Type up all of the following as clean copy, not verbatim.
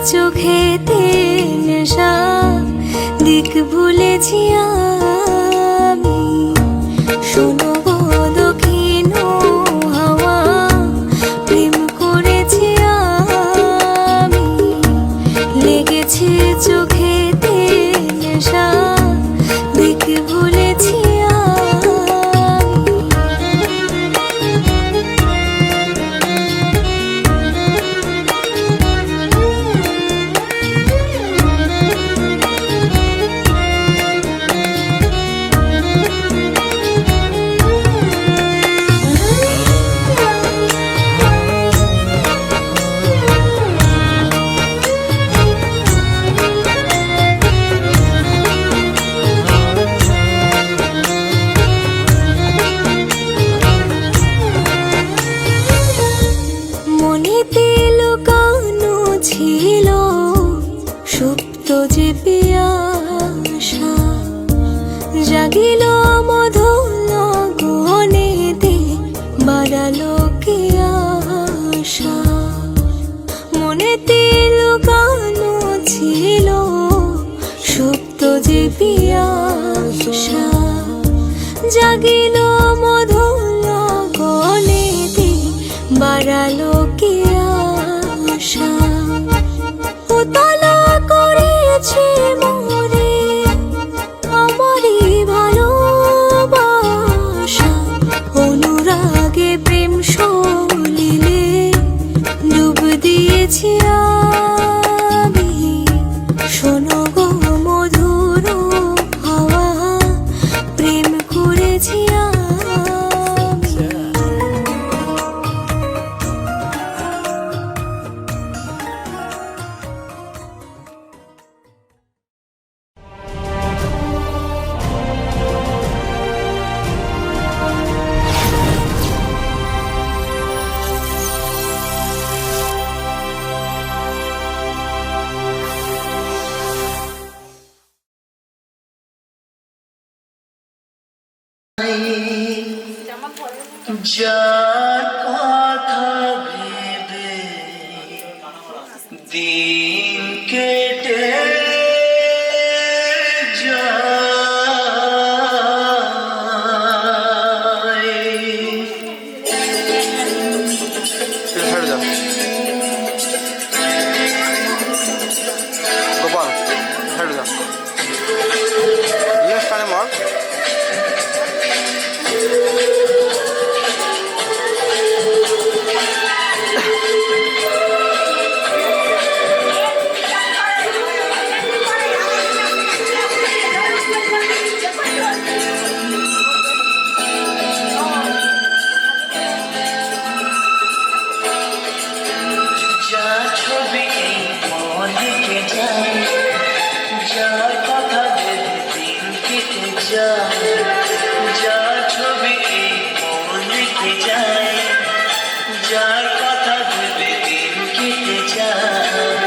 চোখেতে নেশা, দিক ভুলেছি আমি। শোনো গো দক্ষিণ হাওয়া, প্রেম করেছি আমি। লেগেছে চোখেতে নেশা, দিক ভুলেছি ছিল সুপ্ত যে পিয়াসা, জাগিল মধুর গহনেতে, বাড়ালো কি আশা। মনেতে লুকানো ছিল সুপ্ত যে পিয়াসা, জাগিল মধুর গহনেতে, বাড়ালো কি আশা। উতলা করেছে মোরে আমারই ভালোবাসা, অনুরাগে প্রেম সলিলে ডুব দিয়েছি আমি। শোনো গো মধুর হাওয়া, প্রেম করেছি আমি। যার কথা ভেবে দিন কেটে গোপাল হেঁটে যাও মার। যার কথা ভেবে দিন কেটে যায়,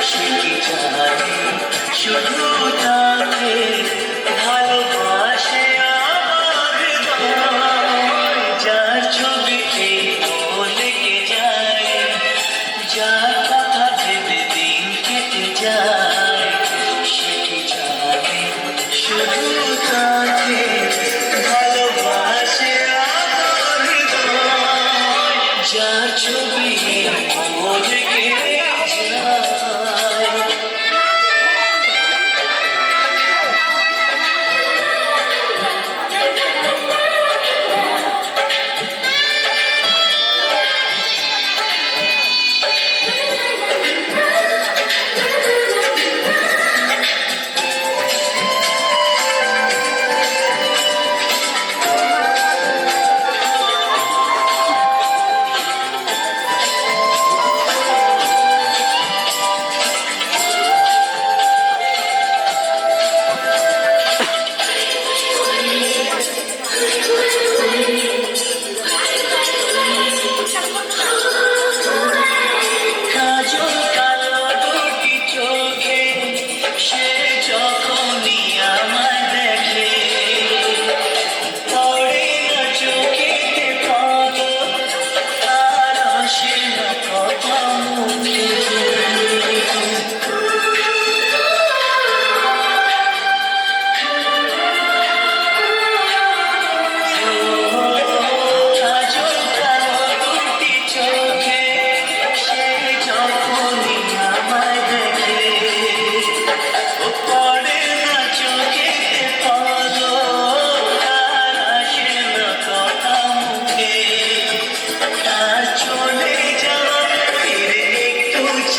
সে কি জানে শুধু তাকে ভালোবাসে আমার হৃদয়। যার ছবি এই মনে কে যায়, যার কথা ভেবে দিন কেটে যায়, সে কি জানে শুধু তাকে ভালোবাসে আমার হৃদয়। যার ছবি মনে কে যায়।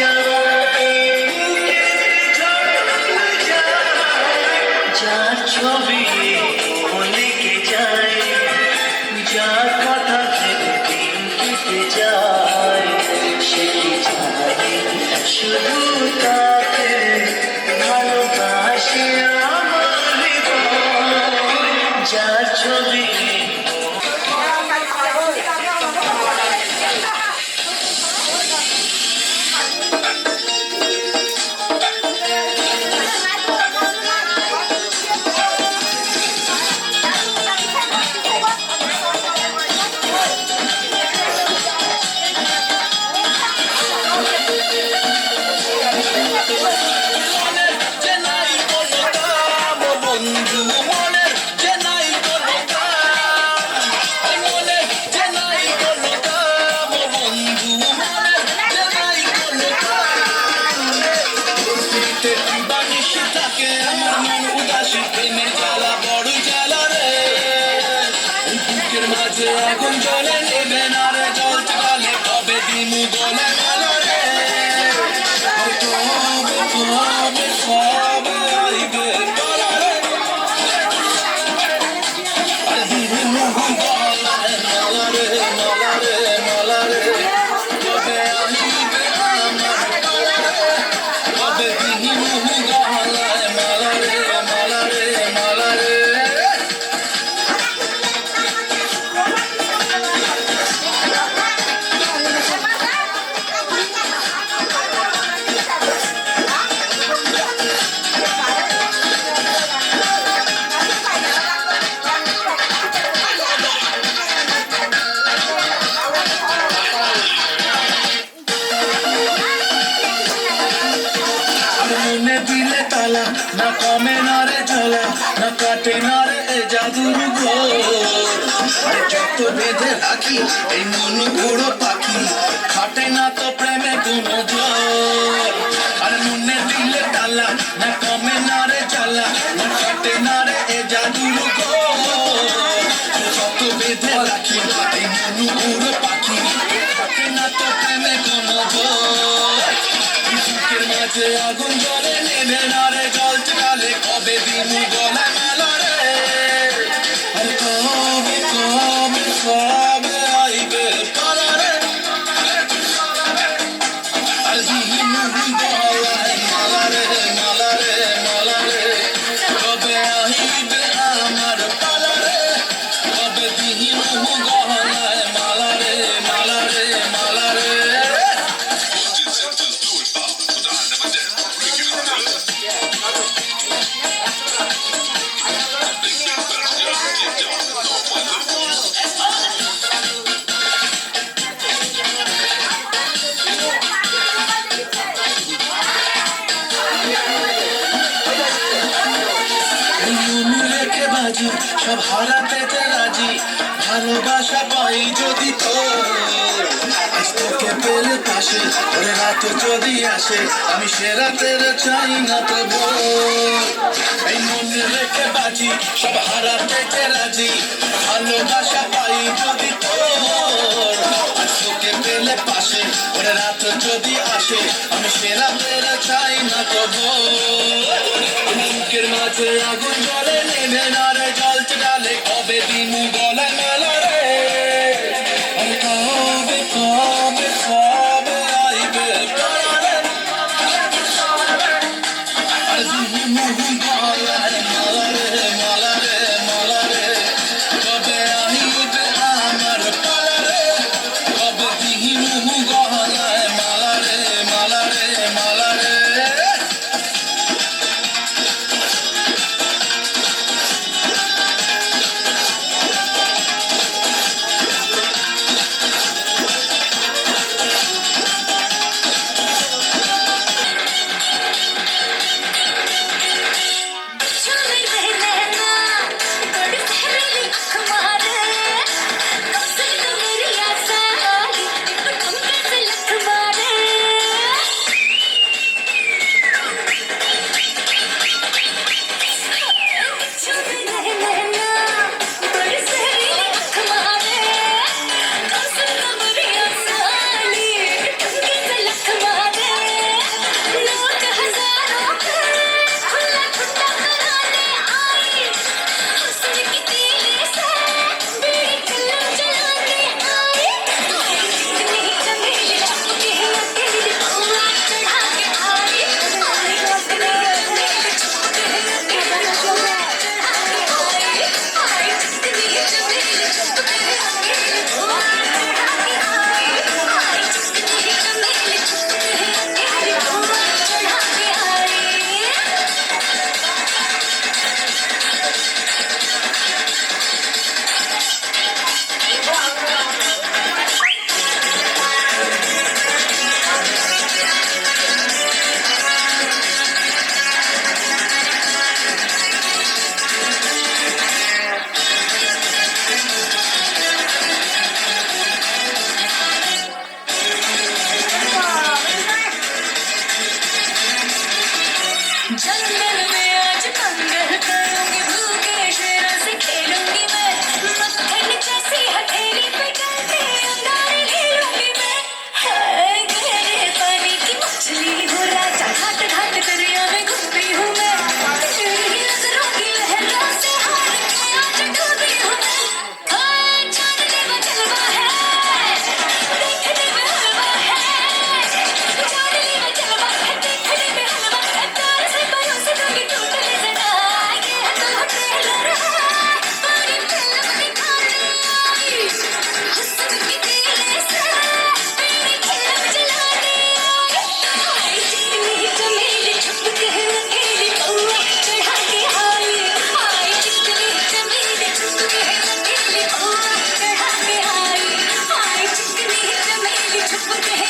চাই যার ছবি লিখে যায়, যার কথা ভেবে দিন কেটে যায়, সে কি জানে শুধু তাকে ভালোবাসে আমার হৃদয়, যার ছবি আগুন জ্বলে নেবে না রে, জল চলে কবে দিমু গলে গেলো রে, কবে কবে কবে আইবে তোরা রে, আরে দিমু গলায় মালা রে মালা রে মালা রে, কবে আইবে আমার পালা রে, কবে দিমু গলায় মালা রে মালা রে মালা রে। মনে দিলে তালা না কমে না রে জ্বালা, না কাটে না রে এ জাদুর ঘোর, আরে যত বেঁধে রাখি এই মন ঘোড়ো পাখি, খাটে না তো প্রেমে কোনো জোর, আরে মনে দিলে তালা না কমে না রে জ্বালা, না কাটে না রে এ জাদুর ঘোর, যত বেঁধে রাখি এই মন ঘোড়ো পাখি, খাটে না তো প্রেমে কোনো জোর, বুকের মাঝে আগুন জ্বলে নেবে না রে, জল চলে কবে দিমু গলায় মালা রে, আরে কবে কবে কবে আইবে পালা রে, আরে দিমু গলায় মালা রে মালা রে মালা রে, কবে আইবে আমার পালা রে, কবে দিমু গলায় মালা রে মালা রে মালা রে। সব হারাতে রাজি, ভালোবাসা পাই যদি তো আজ তোকে পেলে পাশে, ওরে রাত যদি আসে আমি সে রাতের চাই না তো এই মনে রেখে বাজি, সব হারাতে রাজি, ভালোবাসা পাই যদি তো আজ তোকে পেলে পাশে, ওরে রাত যদি আসে আমি সে রাতের চাই না তো বুকের মাঝে আগুন জ্বলে নেবে না রে, জল চলে কবে দিমু গলায় মালা রে, আরে কবে কবে কবে আইবে পালা রে, আরে দিমু গলায় মালা রে মালা রে মালা রে, কবে আইবে আমার পালা রে, কবে দিমু গলায় মালা রে মালা রে মালা রে।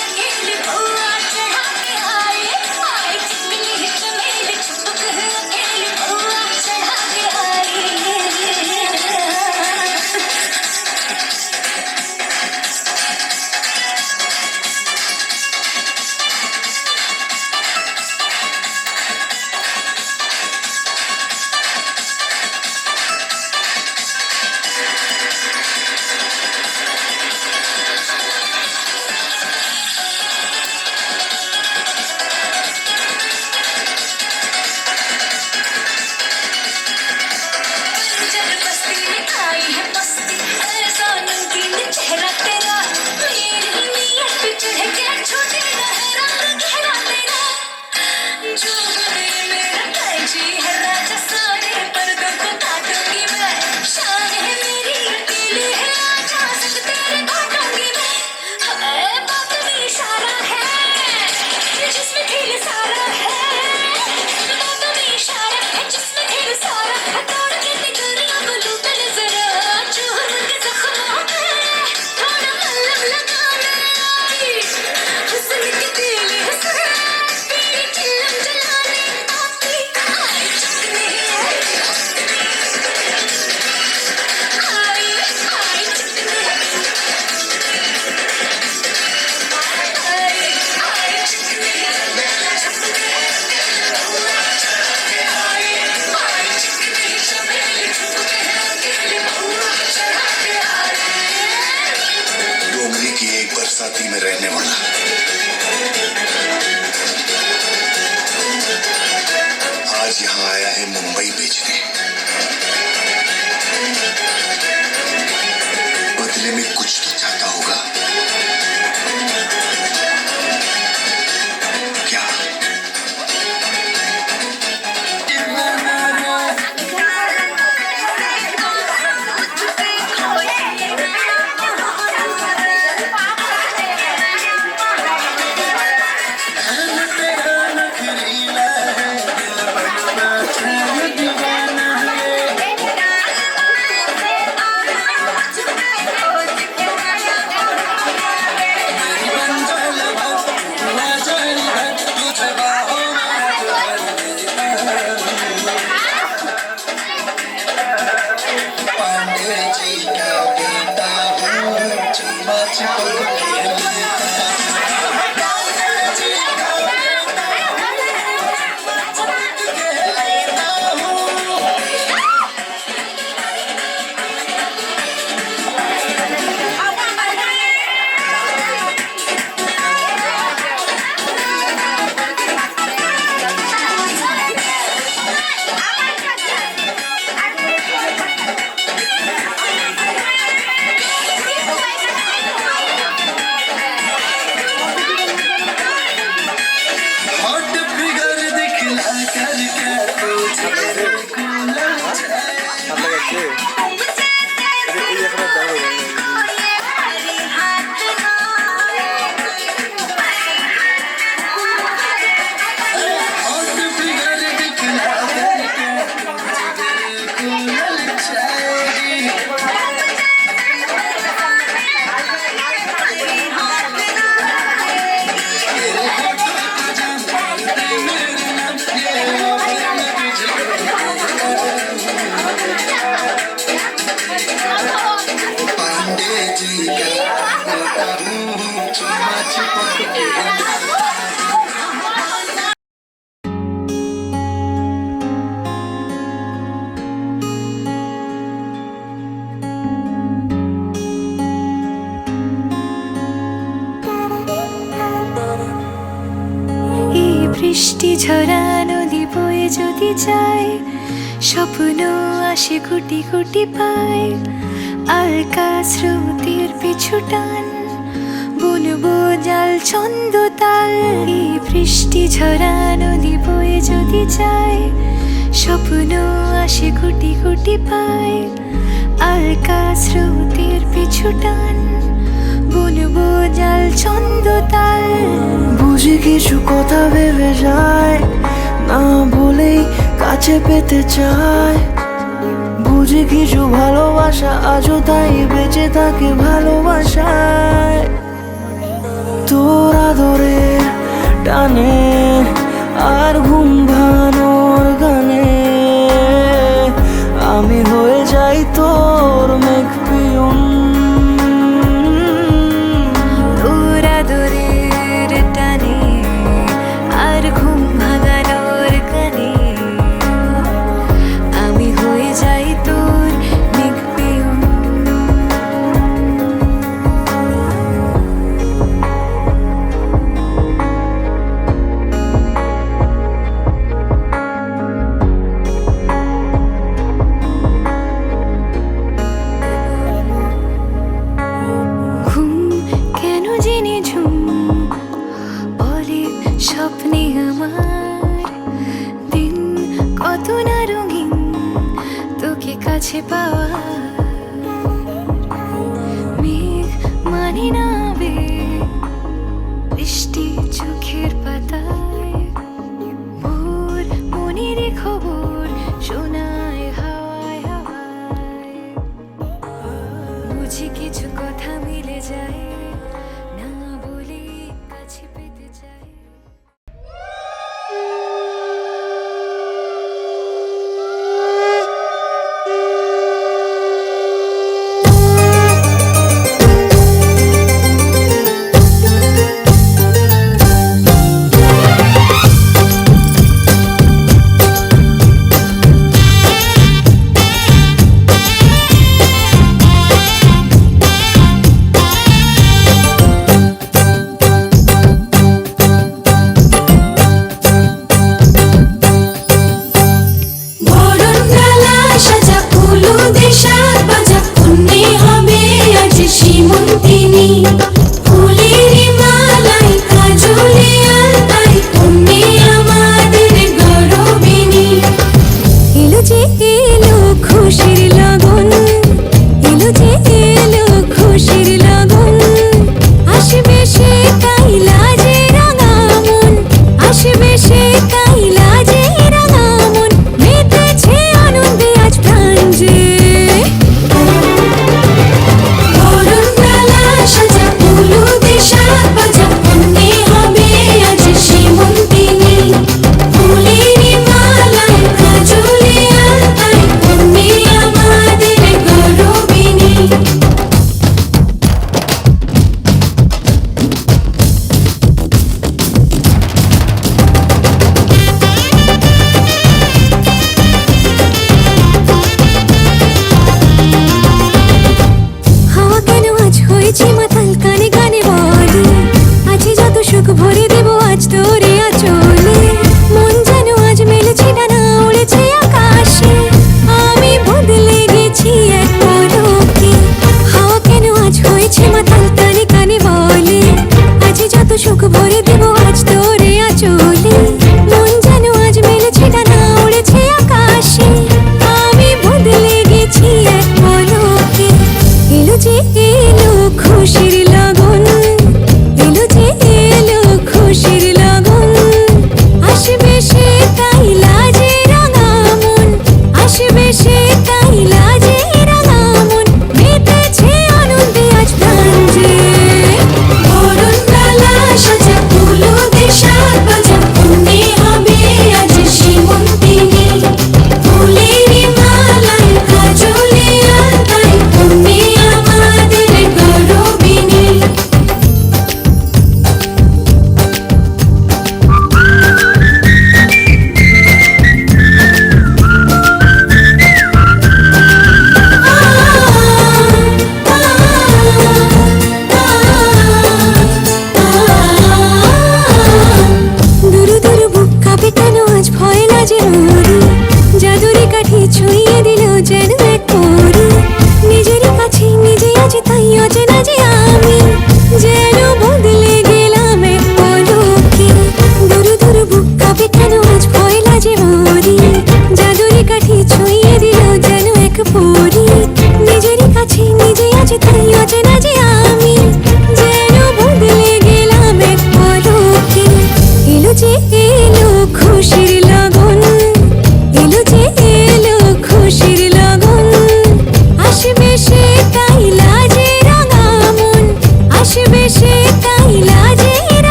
अकेले बुआ चढ़ा के आए आए चिकनी चमेली चुपक अकेले बुआ चढ़ा के आए जब बस्ती में आई है मस्ती ऐसा नमकीन चेहरा तेरा मेरी नीयत पे चढ़ गया छोटे गहरा गहरा तेरा जो बने मेरा ताजी है राजा सारे पर्दों को काटूंगी मैं शान है मेरी अकेले है आजा सब तेरे काटूंगी मैं हाय बात में इशारा है जिसमें खेल सारा है बातों में इशारा है जिसमें खेल सारा है तोड़ के निगरियां को लूट ले जरा चूर के जख्मों पे थोड़ा मलहम लगाना हुस्न के दिल हंसा तेरी चिल्लम जलाने आती आई चिकनी आई चिकनी आई चिकनी डोंगरी की एक बरसाती में रहने वाला आज यहाँ आया है मुंबई बेचने बदले में कुछ तो चाहता होगा क्या বৃষ্টি ঝরা নদী বয়ে যদি যায় স্বপ্ন আসে কোটি কোটি পায় আলকা স্রোতের পিছু টান বুনবো জাল ছন্দ তাল এই বৃষ্টি ঝরা নদী বয়ে যদি যায় স্বপ্ন আসে কোটি কোটি পায় আলকা স্রোতের পিছু টান বুনবো জাল ছন্দ তাল বুঝি কিছু কথা ভেবে যায় না বলেই কাছে পেতে চায় বুঝি কিছু ভালোবাসা আজও তাই বেঁচে থাকে ভালোবাসায় তোর আদরের টানে আর ঘুম ভাঙানোর গানে আমি হয়ে যাই তোর মেঘ পিয়ন। তোর আদরের টানে আর ঘুম ভাঙানোর গানে আমি হয়ে যাই তোর মেঘ পিয়ন। ঘুম কেন জেনে ঝুম বলে স্বপ্নে আমার দিন কত না রঙিন তোকে কাছে পাওয়া। মেঘ মানে না আবেগ, বৃষ্টি চোখের পাতায় ভোর মনের খবর শোনায় হাওয়ায় হাওয়ায়। বুঝি কিছু কথা মিলে যায় না বলে কাছে পেতে চাই। সাজা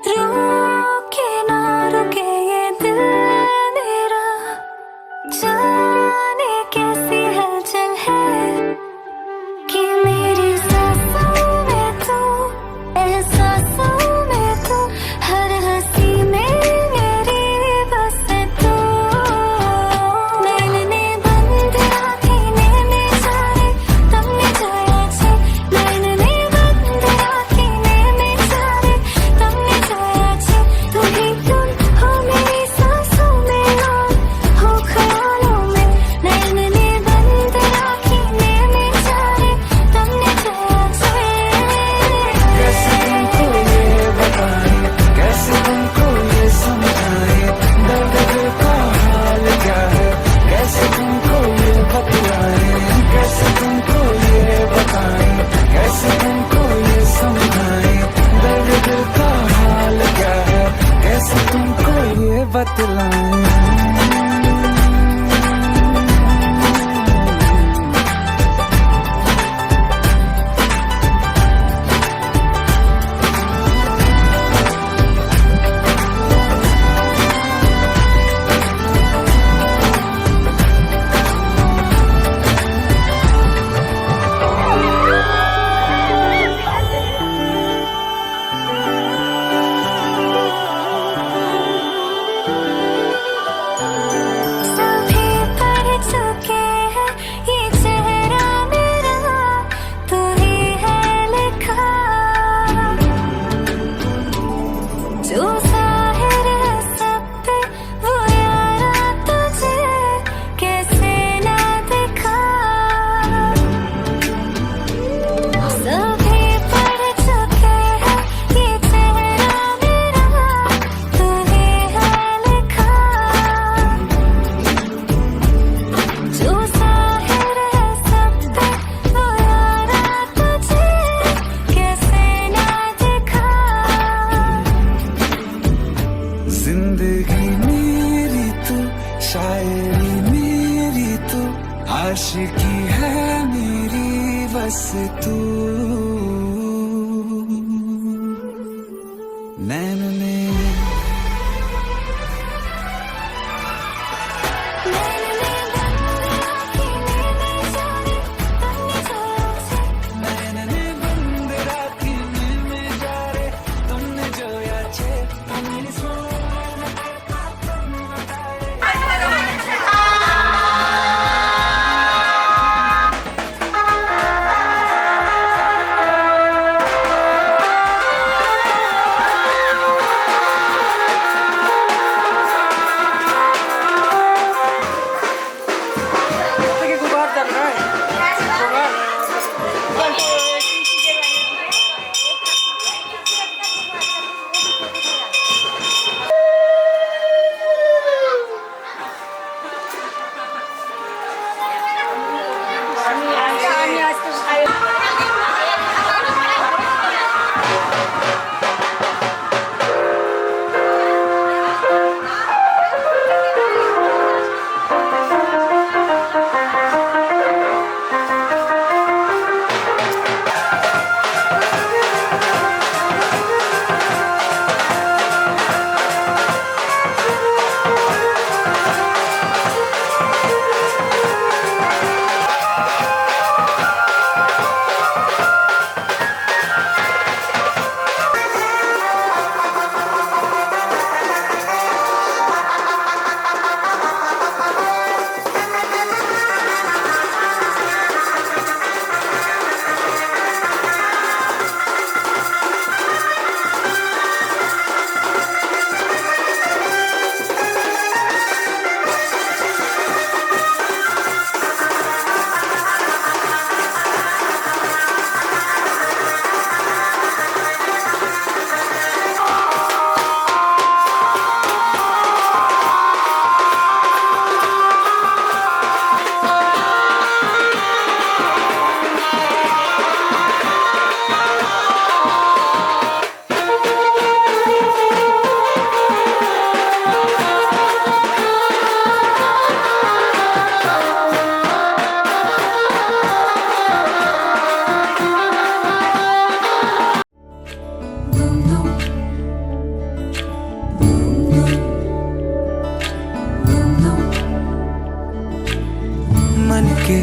रुके ना रुके ये दिल मेरा, जाने कैसी हलचल है कि मेरी सांसों में तू, एहसासों में तू, हर हंसी में मेरी बस तू। नैनने बंद आँखें में सारे तमने जाया छे, नैनने बंद आँखें में सारे तमने जाया छे। तुम ही तुम हो मेरी सांसों में और हो ख्यालों में, नैनने बंद आँखें में सारे तमने जाया छे। कैसे तुमको ये बताएं, कैसे तुमको ये समझाएं, दर्द दिल का हाल क्या है, कैसे तुमको ये बतलाएं, कैसे तुमको ये बताएं, कैसे तुमको ये समझाएं, दर्द दिल का हाल क्या है, कैसे तुमको ये बतलाएं। सभी पढ़ चुके हैं ये चेहरा मेरा, तू ही है लिखा, जो ज़ाहिर है सब पे वो यारा तुझे कैसे ना दिखा। सभी पढ़ चुके हैं ये चेहरा मेरा, तू ही है लिखा, जो ज़ाहिर है सब पे वो यारा तुझे कैसे ना दिखा। जिंदगी मेरी तू, शायरी मेरी तू, आशिकी है मेरी बस तू। नैन ने नैनने बंद राखी में जा रे तुमने जोया छे, मेरी सोन करता तुम बताए।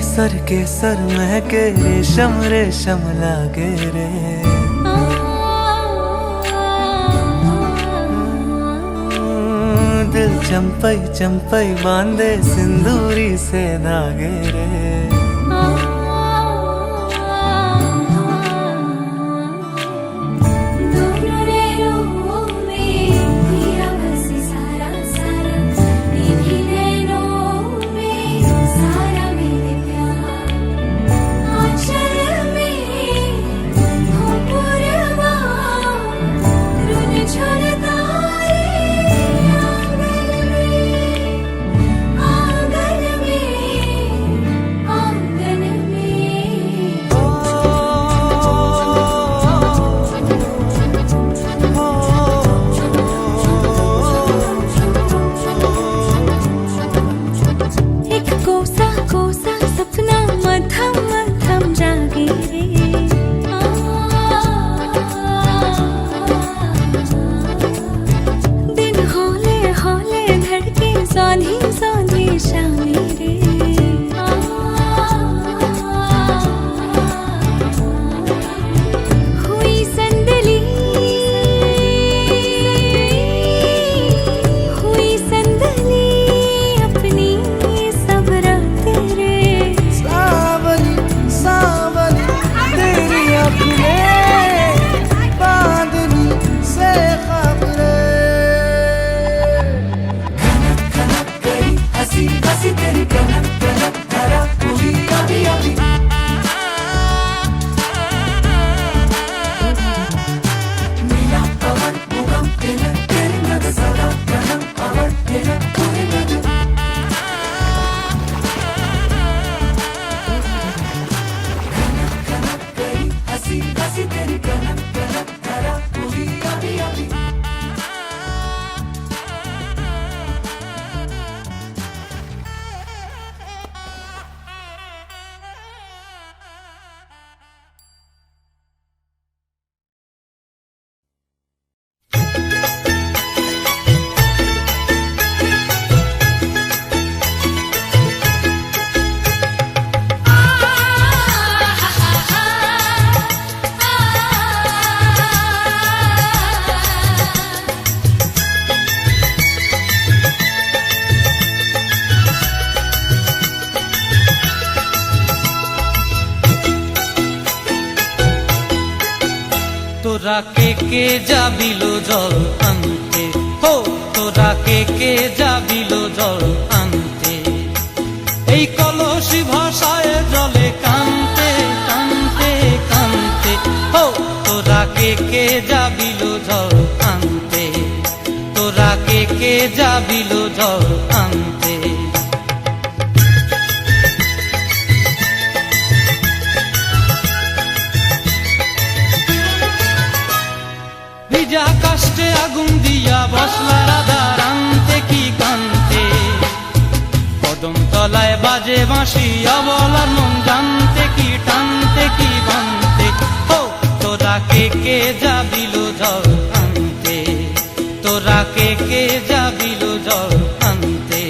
केसर केसर महके रेशम रेशम लागे रे दिल चंपई चंपई बांधे सिंदूरी से धागे रे তোরা কে যাবিলো জল আনতে হো তোরা কে যাবিলো জল আনতে এই কলসি ভাষায় জলে কানতে কানতে কানতে হো তোরা কে যাবিলো জল আনতে তোরা কে যাবিলো জল আনতে ভিজা কাষ্টে আগুন দিয়া বসলা রাধা রানতে কি কানতে কদম তলায় বাজে বাঁশি অবলার মন জানতে কি টানতে কি বানতে ও তোরা কে যাবিলো জল আনতে তোরা কে যাবিলো জল আনতে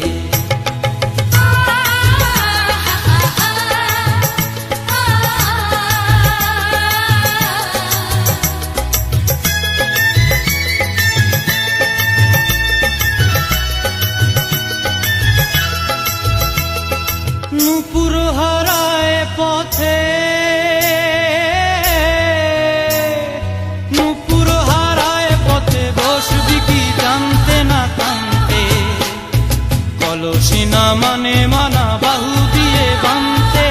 নূপুর হারায় পথে নূপুর হারায় পথে বসবি কি জানতে না কানতে কলসি না মানে মানা বাহু দিয়ে বানতে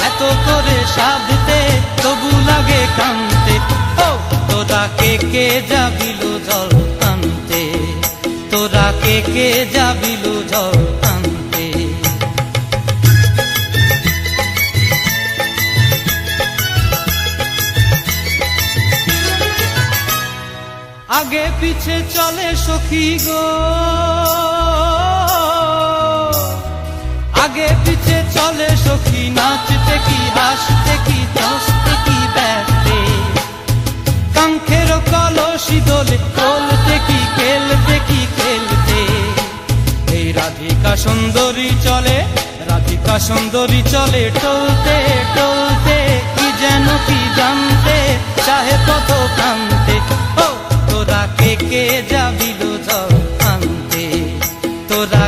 এত করে সাধতে তবু লাগে কানতে ও তোরা কে যাবিলো জল আনতে তোরা কে যাবিলো জল আনতে আগে পিছে চলে সখী গো আগে পিছে চলে সখী নাচতে কি হাসতে কি দোস্তে কি ব্যস্তে কাঙ্ক্ষের কলসি দোলে চলতে কি খেলতে কি খেলতে এই রাধিকা সুন্দরী চলে রাধিকা সুন্দরী চলে টলতে টলতে, কি যেন কি জানতে চাহে কত কান্তে। ও তোরা কে যাবিল জল আনতে, তোরা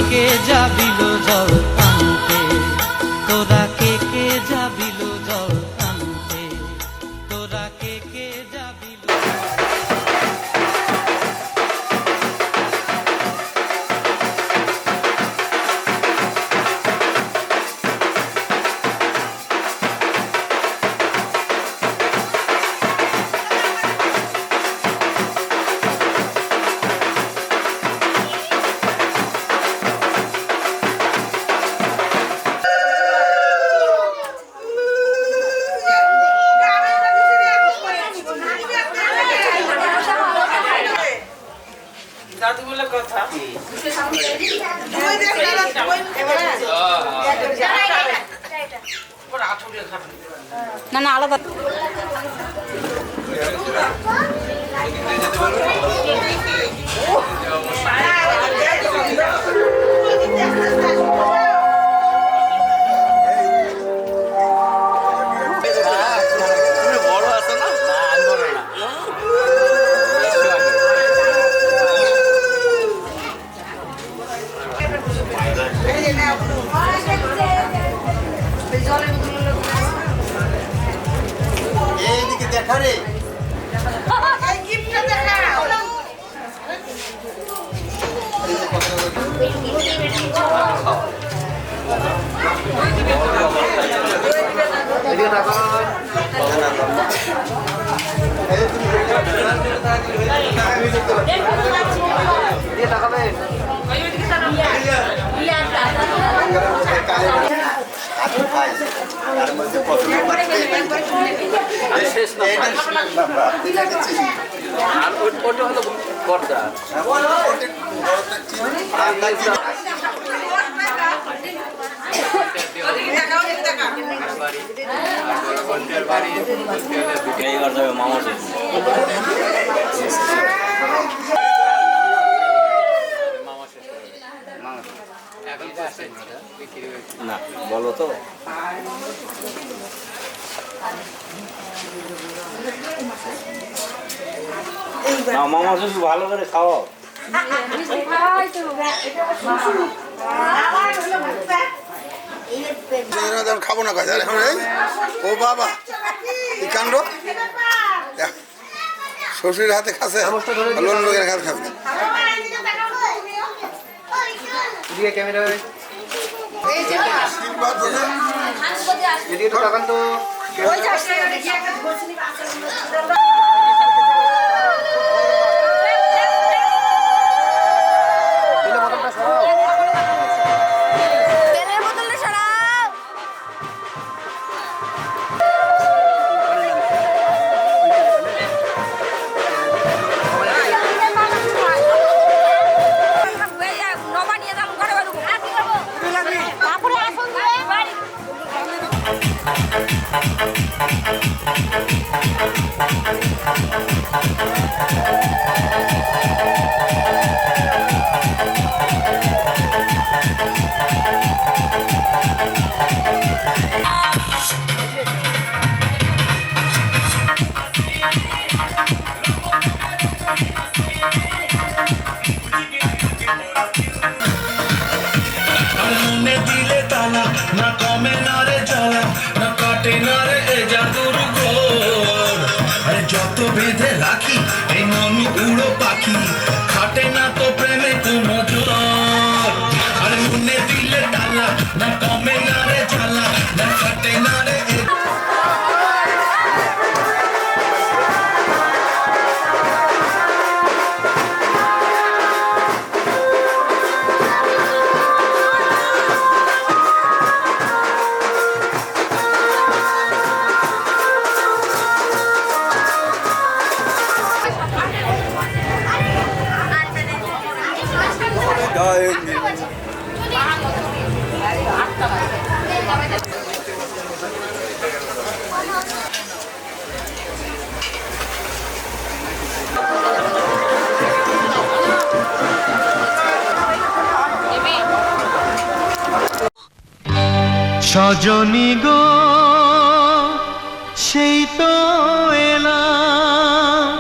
কে যাবিল জল আনতে, তোরা কে যাবিল জল আনতে, তোরা কে যাবিল। না না আলাদা এইদিকে দেখা রে। ওটা হলো পর্দা। না বলো তো মামা শুধু ভালো করে খাও। খাবো না কাজ এখন। ও বাবা কি কাণ্ড, শ্বশুরের হাতে খাচ্ছে, লোন লোকের হাতে খাবে। মনে দিলে তালা, না কমে না রে জ্বালা, না কাটে না রে এ জাদুর ঘোর। আরে যত বেঁধে রাখি এই মন উড়ো পাখি, খাটে না তো প্রেমে কোনো জোর। আরে মনে দিলে তালা, না কমে না রে জ্বালা, না কাটে না রে সজনী গো সেই তো এলাম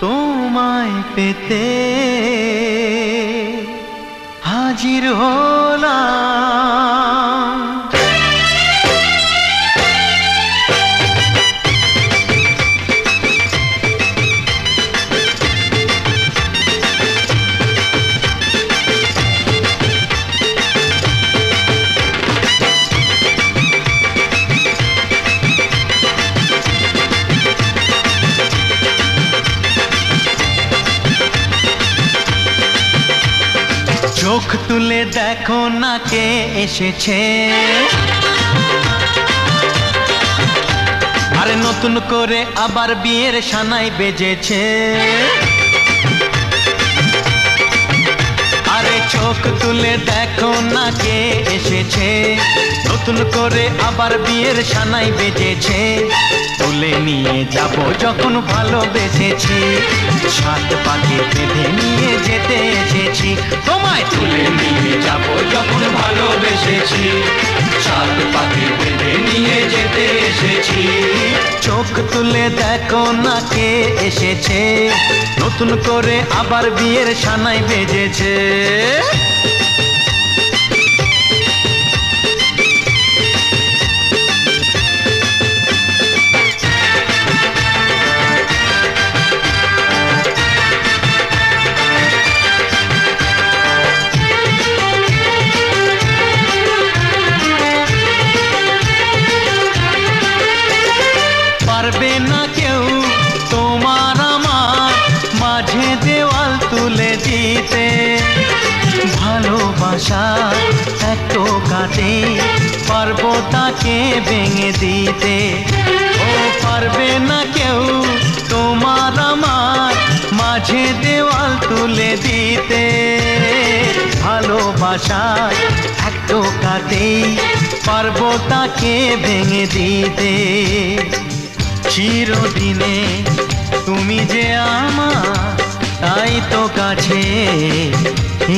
তোমায় পেতে হাজির হলাম। চোখ তুলে দেখো না কে এসেছে, আরে নতুন করে আবার বিয়ের সানাই বেজেছে। আরে চোখ তুলে দেখো না কে এসেছে, নতুন করে আবার বিয়ের সানাই বেজেছে। তুলে নিয়ে যাব যখন ভালোবেসেছি, সাত পাকে বেঁধে নিয়ে যেতে এসেছি। তোমায় তুলে নিয়ে যাব যখন ভালোবেসেছি, সাত পাকে বেঁধে নিয়ে যেতে এসেছি। চোখ তুলে দেখো না কে এসেছে, নতুন করে আবার বিয়ের সানাই বেজেছে। পারবে না কেউ তোমার আমার মাঝে দেওয়াল তুলে দিতে, ভালোবাসা এত কাটে পারবো তাকে ভেঙে দিতে। ও পারবে না কেউ তোমার আমার মাঝে দেওয়াল তুলে দিতে, ভালোবাসা এত কাটে পারবো তাকে ভেঙে দিতে। চিরদিনে তুমি যে আমার, তাই তো কাছে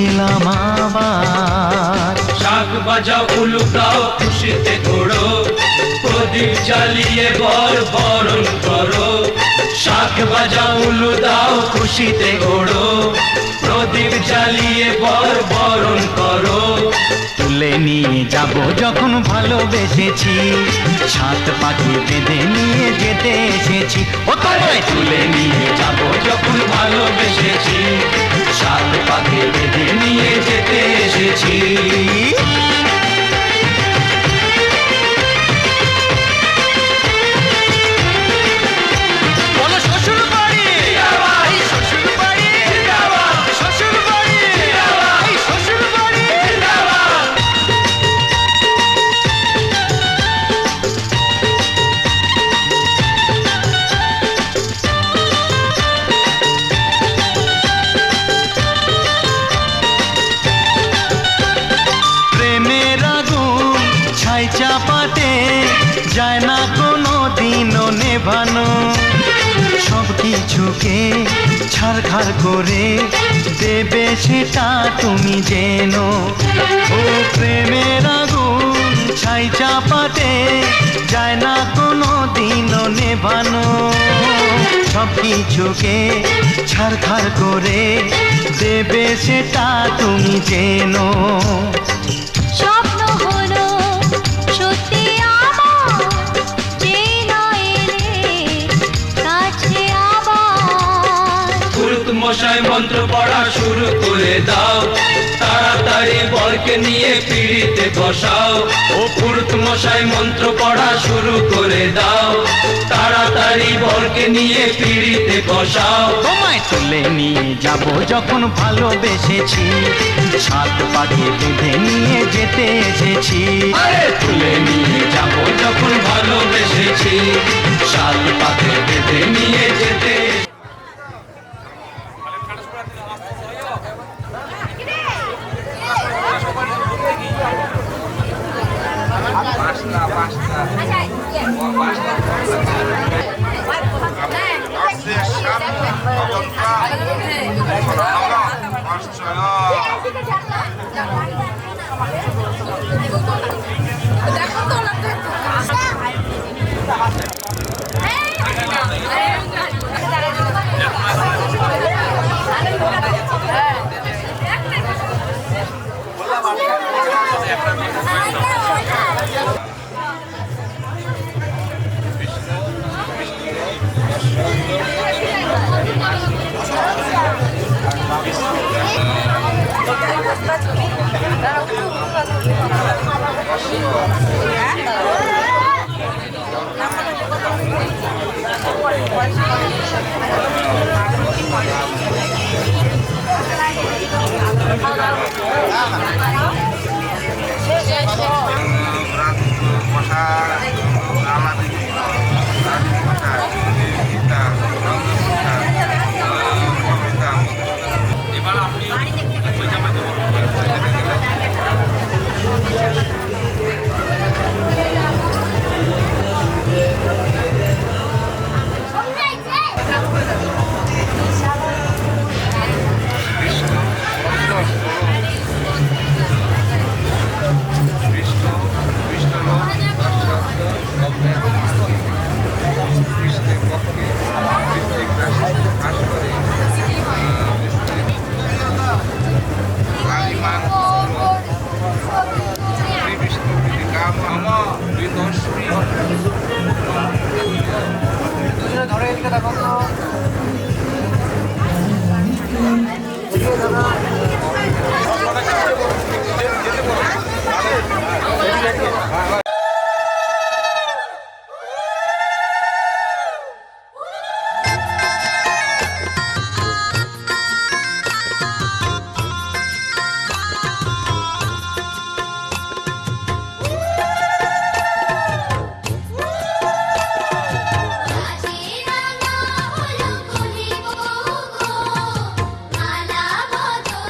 এলাম আবার। শাক বাজাও উলু দাও খুশিতে ঘোড়ো, প্রদীপ জ্বালিয়ে বরণ করো। শাক বাজাও উলু দাও খুশিতে ঘোড়ো, প্রদীপ জ্বালিয়ে বরণ করো। তুলে নিয়ে যাব যখন ভালোবেসেছি, সাত পাখি বেঁধে নিয়ে যেতে এসেছি। ও তোমায় তুলে নিয়ে যাব যখন ভালোবেসেছি, সাত পাকে বেঁধে নিয়ে যেতে এসেছি। বলো শ্বশুর বাড়ি, এই শ্বশুর বাড়ি, শ্বশুর বাড়ি, এই শ্বশুর বাড়ি। প্রেমের আগুন ছাই চাপাতে যায় না কোনো দিনও নেভানো, সব কিছুকে ছাড়খাড় করে দেবে সেটা তুমি জেনো। ও প্রেমের আগুন ছাই চাপাতে যায় না কোনো দিনও নেভানো, সব কিছুকে ছাড়খাড় করে দেবে সেটা তুমি জেনো। স্বপ্ন হলো সত্যি আমার, যে না এলে কাছে আবার। পুরুত মশাই মন্ত্র পড়া শুরু করে দাও, তাড়াতাড়ি বরকে নিয়ে পিড়িতে বসাও। ও পুরুত মশাই মন্ত্র পড়া শুরু করে দাও, তাড়াতাড়ি বরকে নিয়ে পিড়িতে বসাও। তোমায় তুলে নিয়ে যাব যখন ভালোবেসেছি, সাত পাকে বেঁধে নিয়ে যেতে এসেছি। আরে তুলে নিয়ে যাব যখন ভালোবেসেছি, সাত পাকে বেঁধে নিয়ে যেতে। কাজিরাঙা হলো কলিব গো, মালা বদল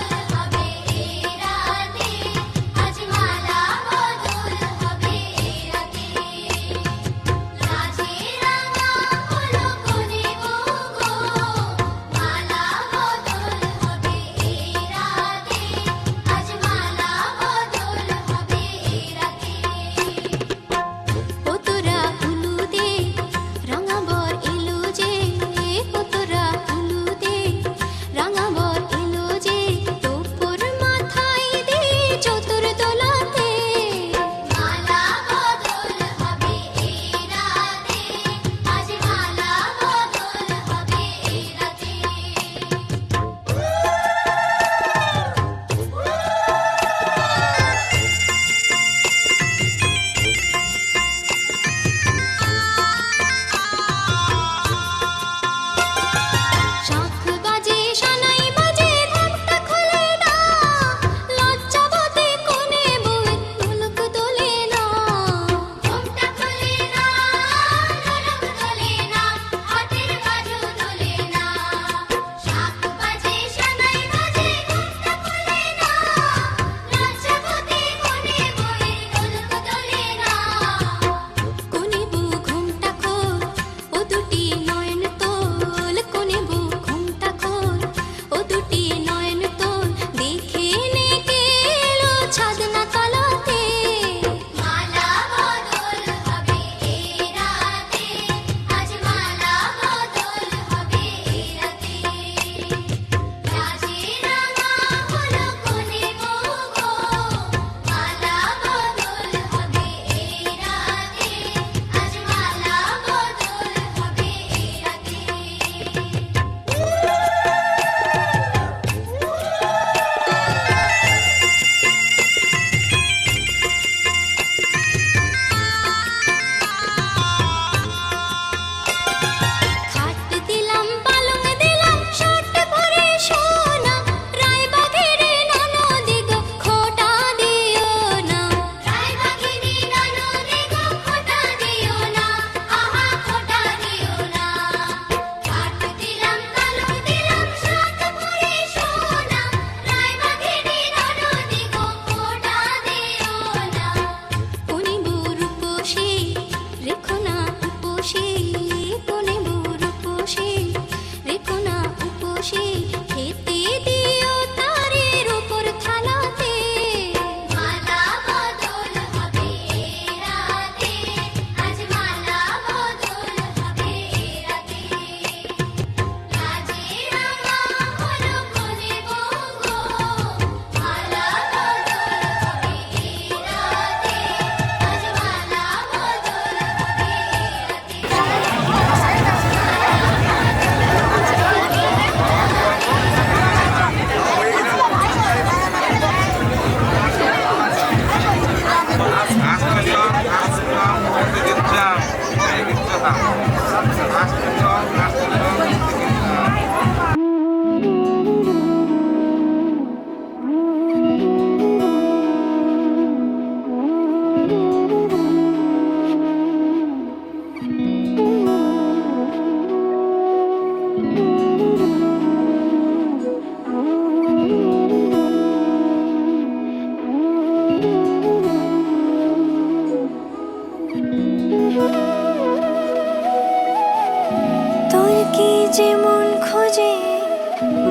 তোর কি যে মন খোঁজে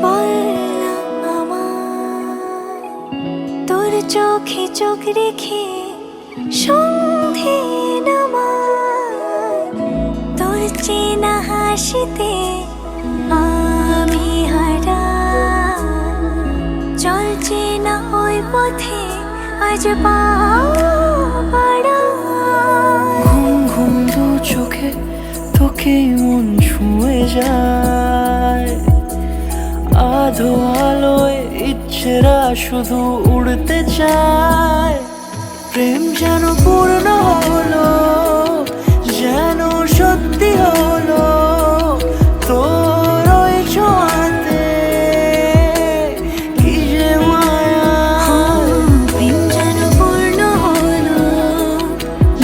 বল না আমায়, তোর চোখে চোখ রেখে সন্ধে নামায়, তোর চেনা হাসিতে আমি হারাই, চল চেনা ওই পথে আজ পাও বাড়াই। ঘুম ঘুম দু চোখে তোকে মন ছুঁয়ে যায়, আধো আলোয় ইচ্ছেরা শুধু উড়তে চায়। প্রেম যেন পূর্ণ হলো, যেন সত্যি হলো, তোর ওই ছোঁয়াতে কি যে মায়া। প্রেম যেন পূর্ণ হলো,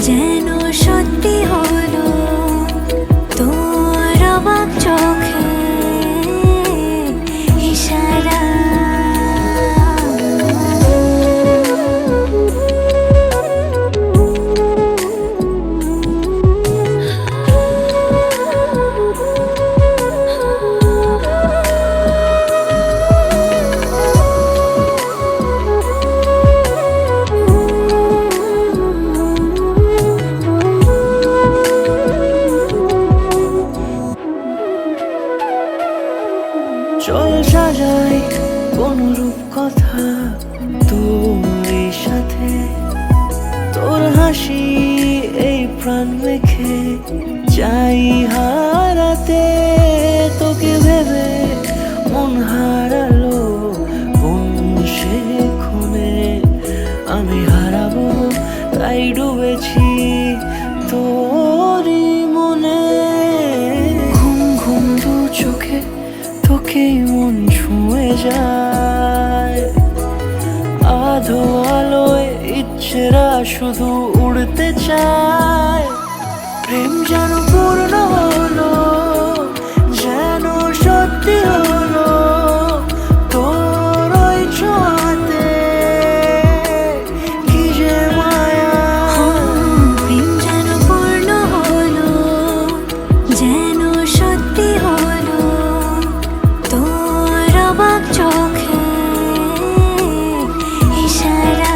যেন সত্যি হলো, তোর অবাক চোখে ইশারা। চল সাজাই কোন রূপ কথা তোর সাথে, তোর হাসি এই প্রাণ রেখে চাই হারাতে। তোকে ভেবে মন হারালো কোন সে ক্ষণে, আমি হারাবো তাই ডুবেছি তোরই মনে। ঘুম ঘুম দু চোখে তোকে মন ছুঁয়ে যায়, আধো আলোয় ইচ্ছেরা শুধু উড়তে চায়। প্রেম যেন পূর্ণ হলো, যেন সত্যি হলো, তোর ওই ছোঁয়াতে কি যে মায়া। প্রেম যেন পূর্ণ হলো, যেন সত্যি হলো, তোর অবাক চোখে ইশারা।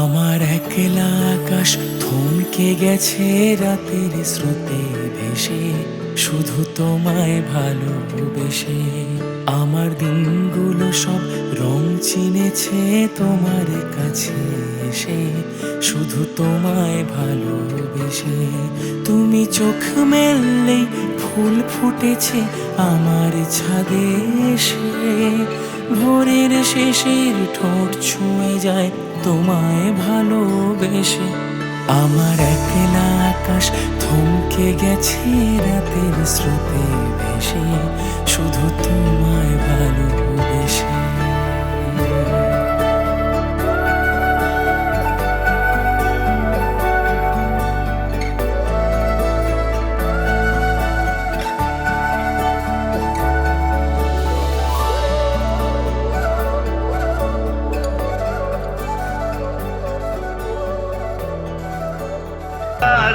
আমার একলা আকাশ থমকে গেছে রাতের স্রোতে ভেসে, শুধু তোমায় ভালোবেসে আমার দিনগুলো সব রং চিনেছে তোমার কাছে এসে শুধু তোমায় ভালোবেসে তুমি চোখ মেললেই ফুল ফুটেছে আমার ছাদে এসে ভোরের শেষের ঠোঁট ছুঁয়ে যায় তোমায় ভালোবেসে আমার একলা আকাশ থমকে গেছে রাতের স্রোতে ভেসে শুধু তোমায় ভালোবেসে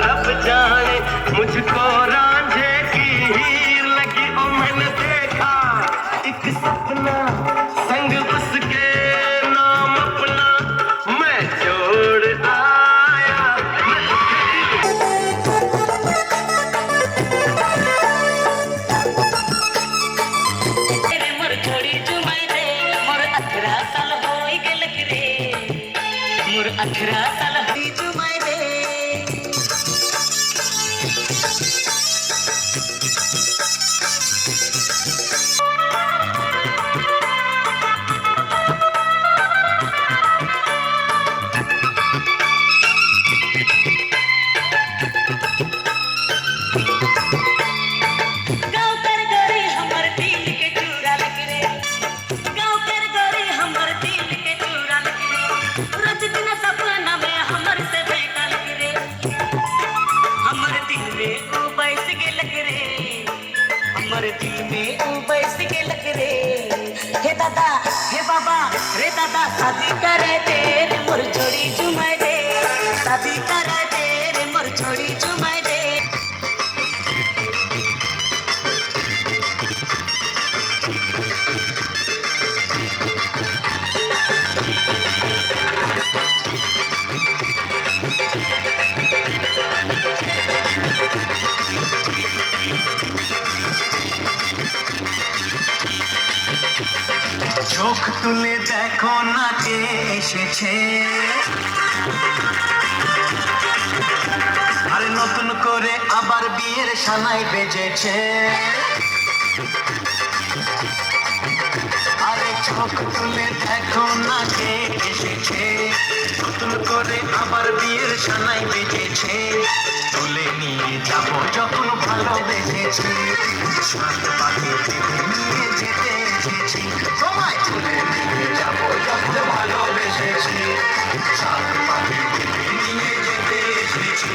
रब जाने मुझको रांझे की हीर लगी और मैंने देखा एक सपना संग उसके नाम अपना मैं छोड़ आया तेरे मोर छोड़ी जुमाई रे मोर 18 साल होई गेलक रे मोर 18 साल होई जुमाई रे गाँव कर गोरी हमर दिल के चूड़ा लग रे गाँव कर गोरी हमर दिल के चूड़ा लग रे रोज दिन सपना में हमर से भेंट लग रे हमर दिल में ऊ बैस के लग रे हमर दिल में ऊ बैस के लग रे हे दादा हे बाबा रे दादा शादी करे तेरे मोर छोड़ी जुमाई दे शादी करे तेरे मोर छोड़ी जुमाई दे চোখ তুলে দেখো না কে এসেছে আরে নতুন করে আবার বিয়ের সানাই বেজেছে আরে চোখ তুলে দেখো না কে এসেছে নতুন করে আবার বিয়ের সানাই বেজেছে তুলে নিয়ে যাব যখন ভালোবেসেছি সাত পাখি দেখে নিয়ে যেতে এসেছি তোমায় তুলে নিয়ে যাব যখন ভালোবেসেছি সাত পাখি দেখে নিয়ে যেতে এসেছি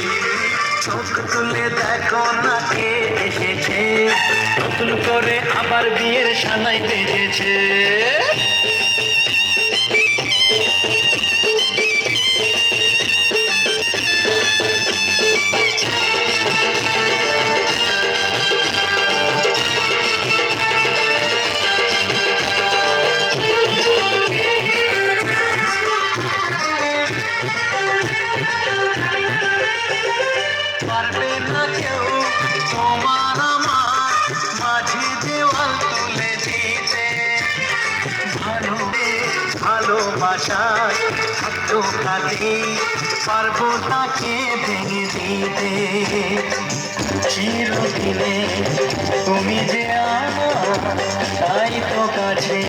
চোখ তুলে দেখো না কে এসেছে নতুন করে আবার বিয়ের সানাই বেজেছে পারবে না কেউ তোমার আমার মাঝে দেওয়াল তুলে দিতে ভালোবাসায় থাকতো কাঁদে পারবো তাকে ভেঙে দিতে চিরদিনে তুমি যে আমার তাই তো কাছে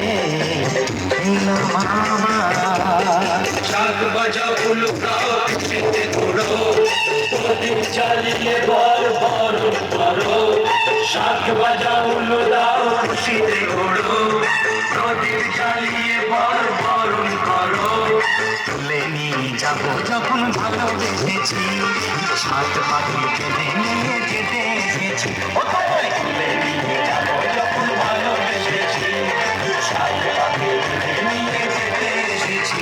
শাক বাজাও উলুকাও খুশিতে ঘুরো প্রদীপ জ্বালিয়ে বল বরণ করো শাক বাজাও উলুদাও খুশিতে ঘুরো প্রদীপ জ্বালিয়ে বল বরণ করো তুলে নিয়ে যাবো যখন ভালোবেসেছি সাত পাখি কেঁদে নিয়ে যেতে এসেছি তুলে নিয়ে যাবো যখন ভালোবেসেছি সাত পাখি কেঁদে নিয়ে যেতে এসেছি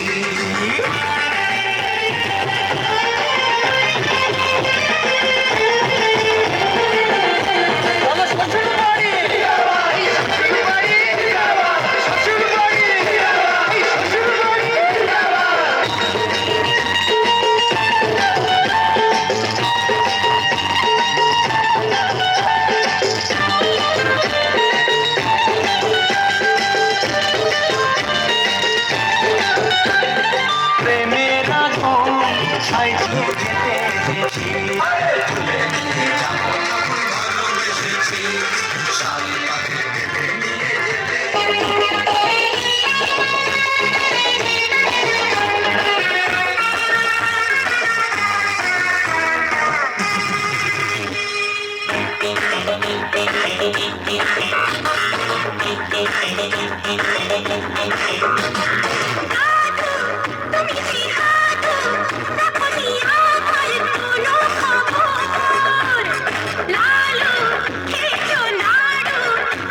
তুমি কি হাগো রাখনি আমার কোনো খবর লালু খেছো নাড়ু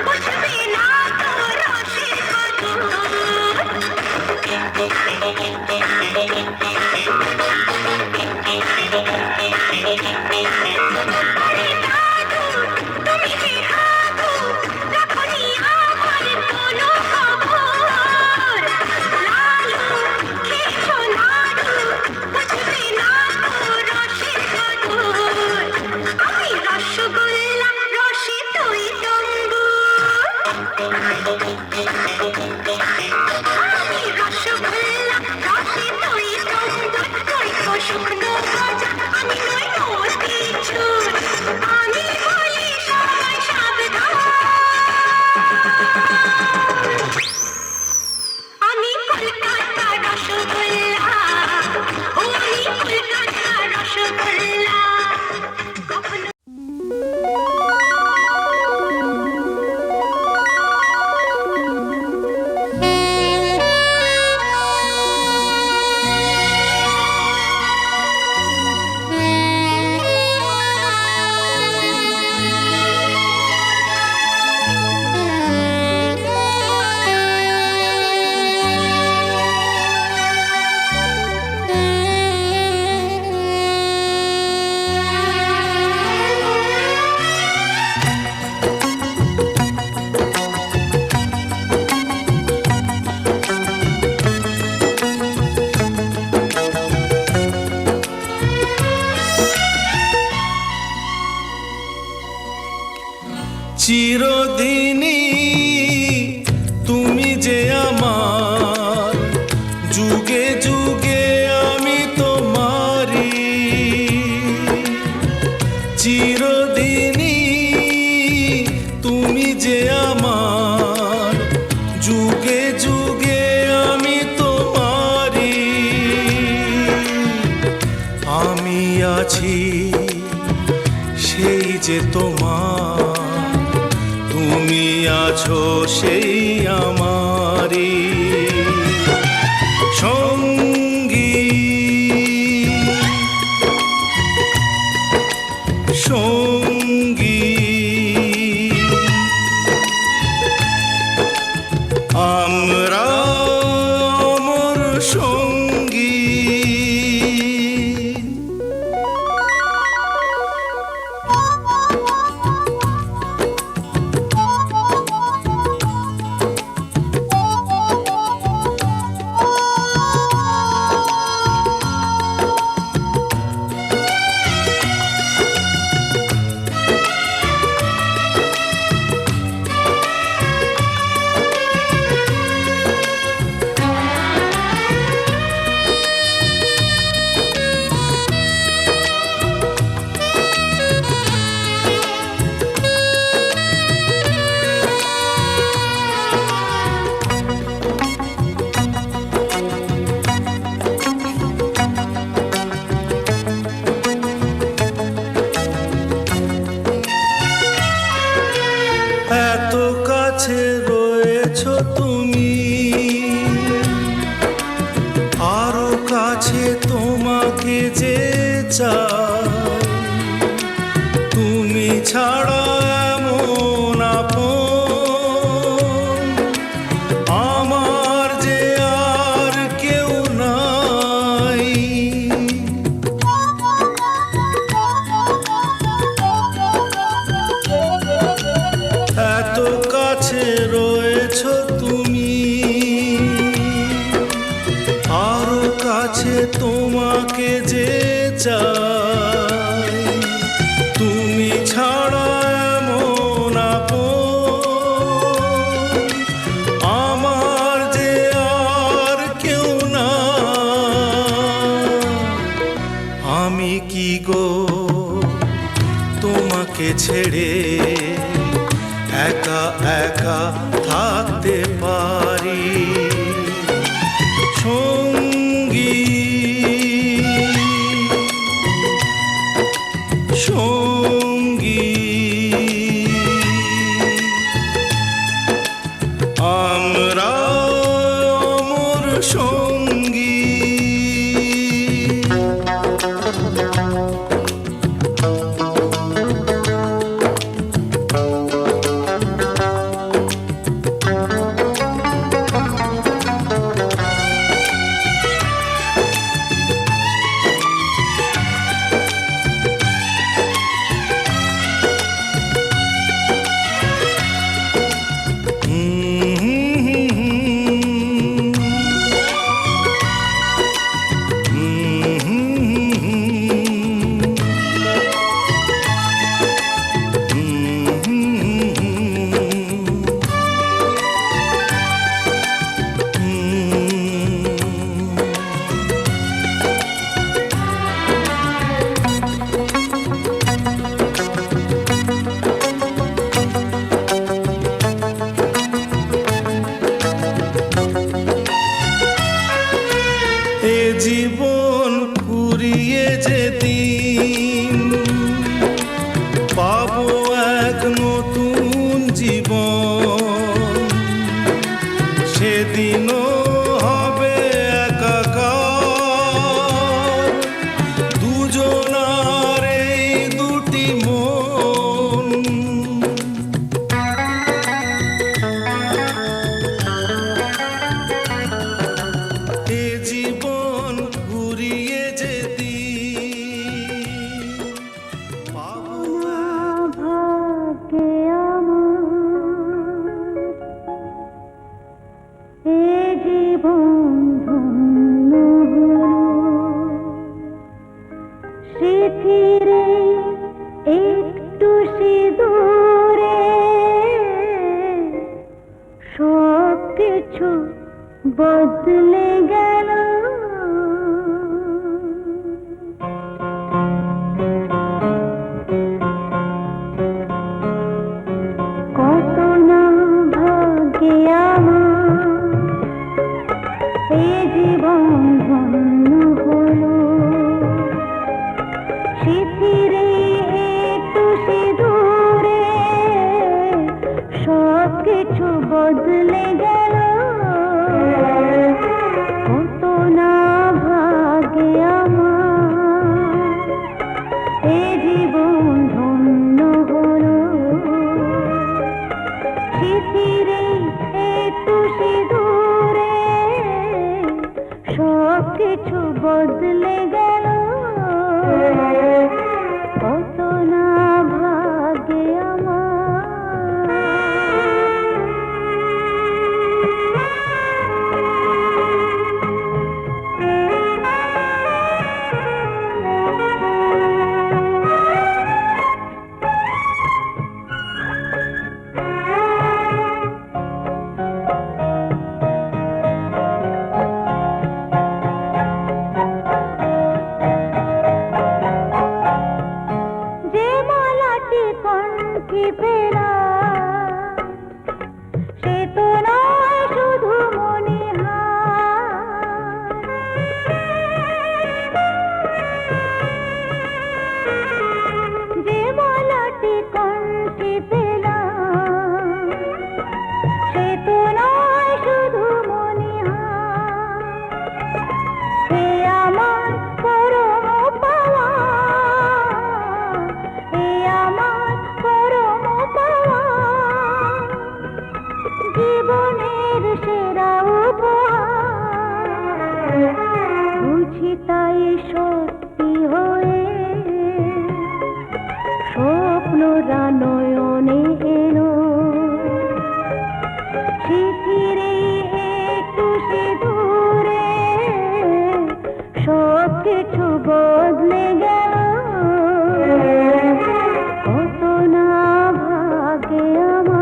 বুঝবে না তো রসের তুমি কি হাগো রাখনি আমার কোনো খবর লালু খেছো নাড়ু বুঝবে না তো রসের কদর আমি রসগোল্লা রসে তুই আমি রসগোল্লা রসে তুই তুই তো শুকনো গজা আমি নই মোতিচুর আমি বলি সবাই সাবধান আমি কলকাতা রসগোল্লা ও আমি কলকাতা রসগোল্লা কখনো চিরদিনই তুমি যে আমার যুগে যুগে আমি তোমারি চিরদিনই তুমি যে আমার যুগে যুগে আমি তোমারি আমি আছি সেই যে তোমার তুমি আছো সেই আমারি সঙ্গী সঙ্গী আমরা অমর সঙ্গী এত কাছে রয়েছো তুমি আরো কাছে তোমাকে যে চাই তুমি ছাড়া এমন আপন আমার যে আর কেউ নাই এত কাছে রয়েছো তুমি আরো কাছে তোমাকে যে চাই তুমি ছাড়া এমন আপন আমার যে আর কেউ না আমি কি গো তোমাকে ছেড়ে একা একা থাকতে পারি সঙ্গী সঙ্গী আমরা সঙ্গী। এ জীবন ফুরিয়ে যেদিন পাবো এক নতুন জীবন, সেদিনও হবে একাকার দুজনার এই দুটি মন। এ জীবন ঘুরিয়ে যেদিন পাবো ভাগ্যে আমার এ জীবন ধন্য হলো, স্মৃতিরে একটু সিঁদুরে সব কিছু বদলে গেল। কত না ভাগ্যে আমার এ জীবন ধন্য হলো, স্মৃতিরে একটু সিঁদুরে সব কিছু বদলে গেল। কত না ভাগ্যে আমার এ জীবন ধন্য হলো, স্মৃতিরে একটু সিঁদুরে সব কিছু বদলে গেল। কত না ভাগ্যে আমার। যে মালাটি কণ্ঠে পেলাম সে তো নয় শুধু মণিহার, যে মালাটি কণ্ঠে পেলাম সে তো নয় শুধু মণিহার। এ আমার পরম পাওয়া, এ আমার পরম পাওয়া, জীবনের সেরা উপহার। বুঝি তাই সত্যি হয়ে স্বপ্নরা নয়নে এলো, স্মৃতিরে একটু সিঁদুরে সব কিছু বদলে গেল। কত না ভাগ্যে আমার।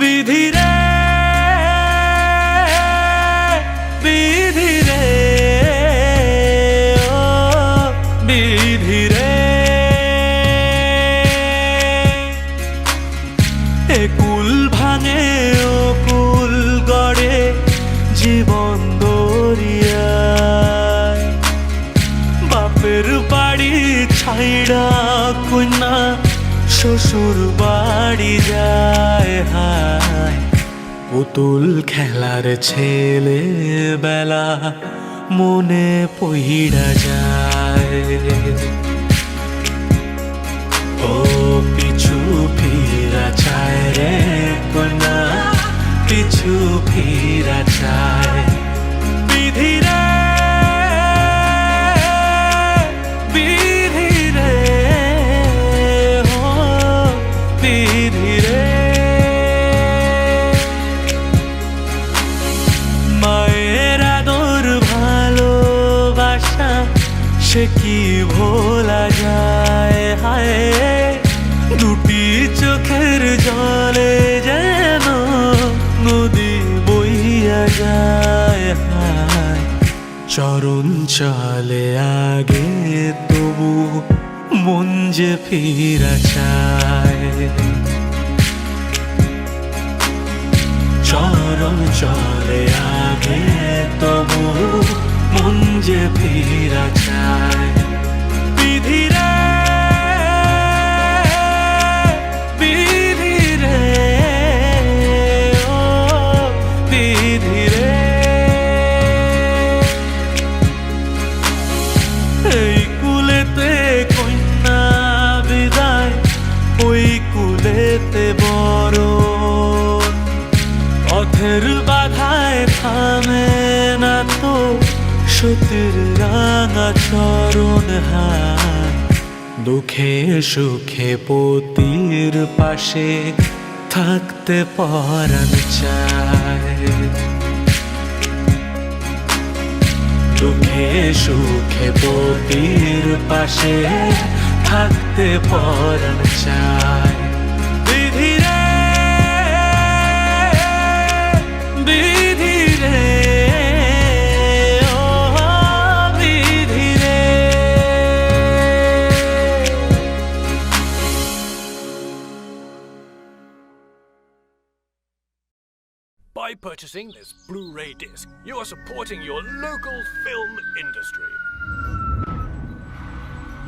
বিধি রে বিধি রে ও বিধি রে এ কুল ভাঙে ও কুল গড়ে জীবন দরিয়ায় বাপের বাড়ি ছাইড়া কন্যা শ্বশুর বাড়ি যায় হায় পুতুল খেলার ছেলে বেলা মনে পইড়া যায় ও পিছু ফিরা চায় রে কন্যা পিছু ফিরা চায় বিধি রে বিধি রে ও বিধি রে মায়ের আদর ভালোবাসা সে কি ভোলা যায় হায় দুটি চোখের জলে যেন নদী বইয়া যায় হায় চরণ চলে আগে তবু মন যে ফিরা চায় চরণ চলে আগে তবু মন যে ফিরা চায় বিধি রে বিধি রে ও বিধি রে এই কুলেতে কন্যা বিদায় ওই কুলেতে বড় পথের বাধায় থামে না তো সতীর রাঙা চরণ হায় দুঃখে সুখে পতির পাশে থাকতে পরাণ চায় দুঃখে সুখে পতির পাশে থাকতে পরাণ চায় বিধি রে বিধি রে ও বিধি রে By purchasing this Blu-ray disc, you are supporting your local film industry.